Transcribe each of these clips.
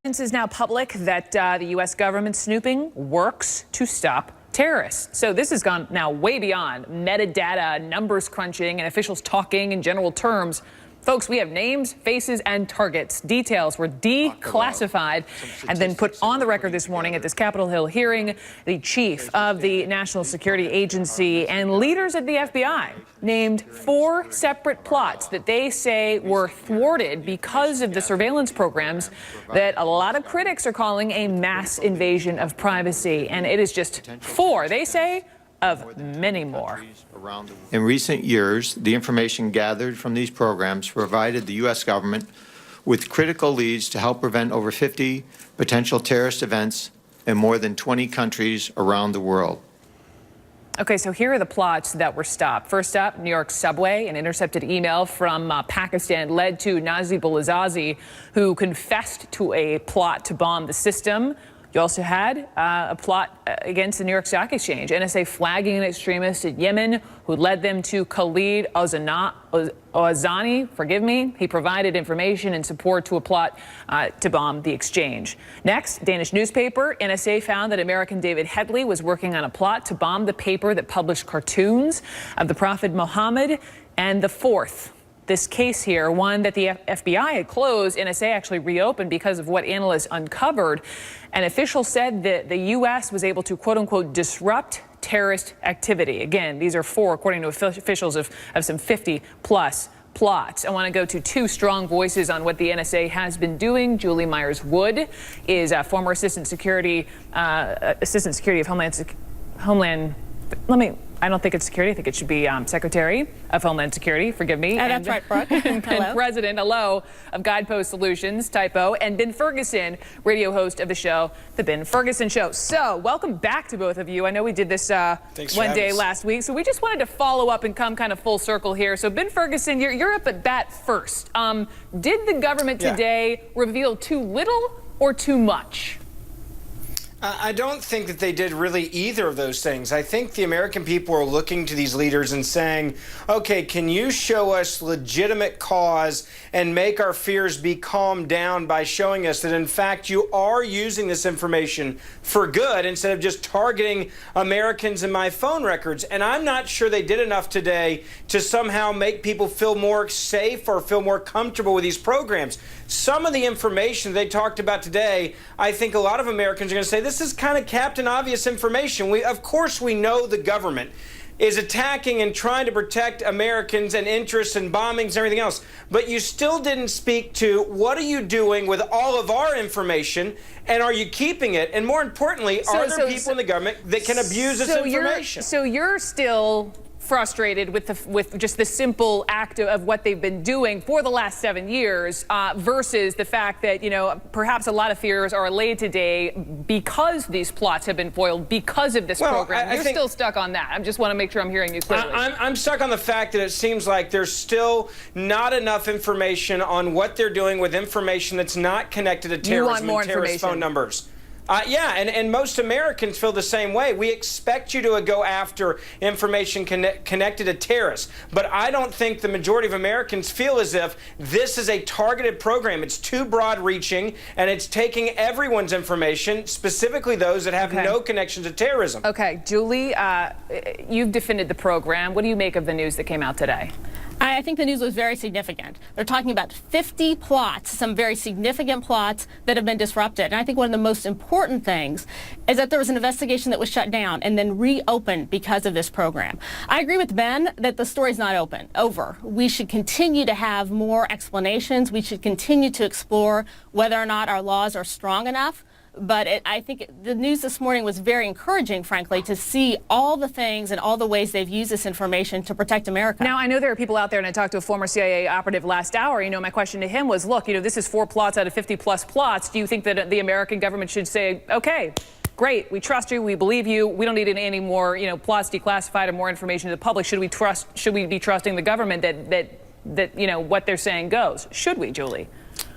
Evidence is now public that the U.S. government snooping works to stop terrorists. So this has gone now way beyond metadata, numbers crunching, and officials talking in general terms. Folks, we have names, faces, and targets. Details were declassified and then put on the record this morning at this Capitol Hill hearing. The chief of the National Security Agency and leaders at the FBI named 4 separate plots that they say were thwarted because of the surveillance programs that a lot of critics are calling a mass invasion of privacy. And it is just 4, they say, of many more. In recent years, the information gathered from these programs provided the U.S. government with critical leads to help prevent over 50 potential terrorist events in more than 20 countries around the world. Okay, so here are the plots that were stopped. First up, New York subway. An intercepted email from Pakistan led to Nazib al-Azazi, who confessed to a plot to bomb the system. You also had a plot against the New York Stock Exchange, NSA flagging an extremist in Yemen who led them to Khalid Ozani, forgive me. He provided information and support to a plot to bomb the exchange. Next, Danish newspaper, NSA found that American David Headley was working on a plot to bomb the paper that published cartoons of the Prophet Muhammad. And the fourth, this case here, one that the FBI had closed, NSA actually reopened because of what analysts uncovered. An official said that the U.S. was able to, quote unquote, disrupt terrorist activity. Again, these are 4, according to officials, of some 50-plus plots. I want to go to 2 strong voices on what the NSA has been doing. Julie Myers-Wood is a former Assistant Secretary of Homeland. I don't think it's security. I think it should be Secretary of Homeland Security. Forgive me. That's right, Brooke. And President, hello, of Guidepost Solutions, typo, and Ben Ferguson, radio host of the show, The Ben Ferguson Show. So welcome back to both of you. I know we did this one day last week, so we just wanted to follow up and come kind of full circle here. So Ben Ferguson, you're up at bat first. Did the government today reveal too little or too much? I don't think that they did really either of those things. I think the American people are looking to these leaders and saying, okay, can you show us legitimate cause and make our fears be calmed down by showing us that, in fact, you are using this information for good instead of just targeting Americans and my phone records? And I'm not sure they did enough today to somehow make people feel more safe or feel more comfortable with these programs. Some of the information they talked about today, I think a lot of Americans are going to say, this is kind of Captain Obvious information. Of course, we know the government is attacking and trying to protect Americans and interests and bombings and everything else. But you still didn't speak to what are you doing with all of our information, and are you keeping it? And more importantly, are there people in the government that can abuse this information? So you're still frustrated with just the simple act of what they've been doing for the last 7 years versus the fact that, you know, perhaps a lot of fears are allayed today because these plots have been foiled because of this program. You're still stuck on that. I just want to make sure I'm hearing you clearly. I'm stuck on the fact that it seems like there's still not enough information on what they're doing with information that's not connected to terrorism and terrorist phone numbers. Yeah, and most Americans feel the same way. We expect you to go after information connected to terrorists. But I don't think the majority of Americans feel as if this is a targeted program. It's too broad-reaching, and it's taking everyone's information, specifically those that have no connection to terrorism. Okay, Julie, you've defended the program. What do you make of the news that came out today? I think the news was very significant. They're talking about 50 plots, some very significant plots that have been disrupted. And I think one of the most important things is that there was an investigation that was shut down and then reopened because of this program. I agree with Ben that the story's not over. We should continue to have more explanations. We should continue to explore whether or not our laws are strong enough. But I think the news this morning was very encouraging, frankly, to see all the things and all the ways they've used this information to protect America. Now, I know there are people out there, and I talked to a former CIA operative last hour. You know, my question to him was, look, you know, this is 4 plots out of 50-plus plots. Do you think that the American government should say, okay, great, we trust you, we believe you, we don't need any more, you know, plots declassified or more information to the public? Should we be trusting the government that you know, what they're saying goes? Should we, Julie?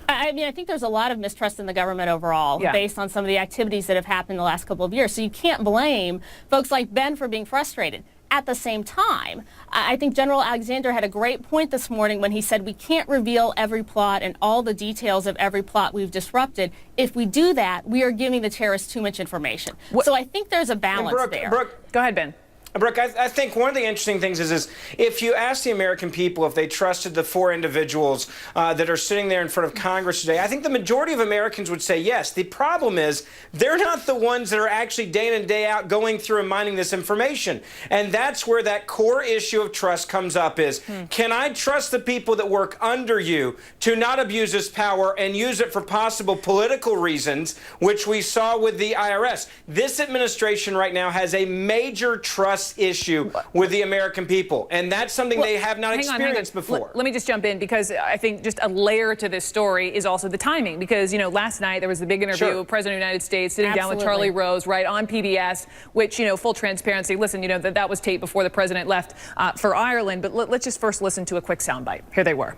I mean, I think there's a lot of mistrust in the government overall based on some of the activities that have happened in the last couple of years. So you can't blame folks like Ben for being frustrated. At the same time, I think General Alexander had a great point this morning when he said we can't reveal every plot and all the details of every plot we've disrupted. If we do that, we are giving the terrorists too much information. So I think there's a balance there. Brooke, go ahead, Ben. Brooke, I think one of the interesting things is if you ask the American people if they trusted the 4 individuals that are sitting there in front of Congress today, I think the majority of Americans would say yes. The problem is they're not the ones that are actually day in and day out going through and mining this information. And that's where that core issue of trust comes up is, can I trust the people that work under you to not abuse this power and use it for possible political reasons, which we saw with the IRS? This administration right now has a major trust issue with the American people, and that's something they have not experienced before. Let me just jump in, because I think just a layer to this story is also the timing, because, you know, last night there was the big interview with President of the United States sitting down with Charlie Rose, right, on PBS, which, you know, full transparency, listen, you know, that was taped before the president left for Ireland, but let's just first listen to a quick soundbite. Here they were.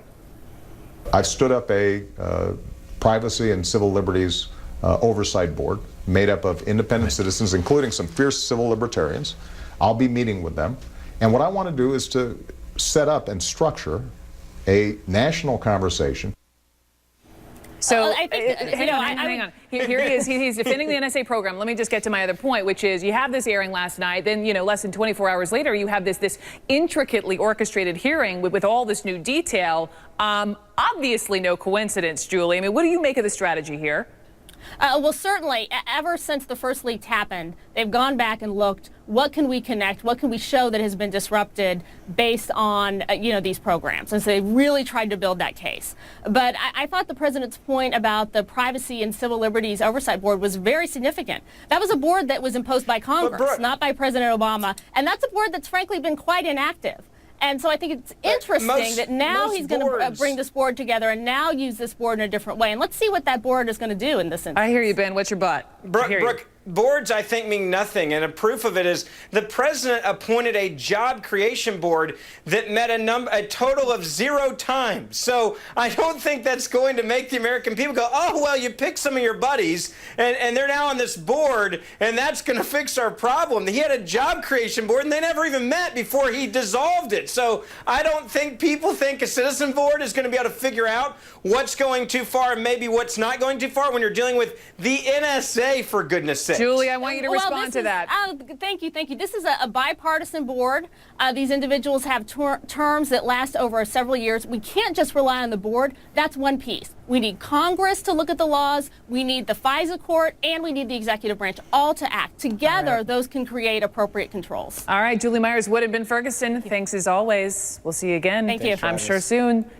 I've stood up a privacy and civil liberties oversight board made up of independent citizens, including some fierce civil libertarians. I'll be meeting with them. And what I want to do is to set up and structure a national conversation. So, I think, hang on. Here he is. He's defending the NSA program. Let me just get to my other point, which is you have this airing last night. Then, you know, less than 24 hours later, you have this intricately orchestrated hearing with all this new detail. Obviously no coincidence, Julie. I mean, what do you make of the strategy here? Well, certainly, ever since the first leak happened, they've gone back and looked, what can we connect, what can we show that has been disrupted based on, you know, these programs. And so they really tried to build that case. But I thought the president's point about the Privacy and Civil Liberties Oversight Board was very significant. That was a board that was imposed by Congress, not by President Obama. And that's a board that's frankly been quite inactive. And so I think it's interesting that now he's going to bring this board together and now use this board in a different way. And let's see what that board is going to do in this instance. I hear you, Ben. What's your butt? Brooke, boards, I think, mean nothing. And a proof of it is the president appointed a job creation board that met a total of 0 times. So I don't think that's going to make the American people go, oh, well, you picked some of your buddies and they're now on this board and that's going to fix our problem. He had a job creation board and they never even met before he dissolved it. So I don't think people think a citizen board is going to be able to figure out what's going too far and maybe what's not going too far when you're dealing with the NSA, for goodness sake. Julie, I want you to respond to that. Thank you. This is a bipartisan board. These individuals have terms that last over several years. We can't just rely on the board. That's one piece. We need Congress to look at the laws. We need the FISA court, and we need the executive branch all to act. Together, those can create appropriate controls. All right, Julie Myers, Wood and Ben Ferguson, thanks as always. We'll see you again. Thank you. I'm sure soon.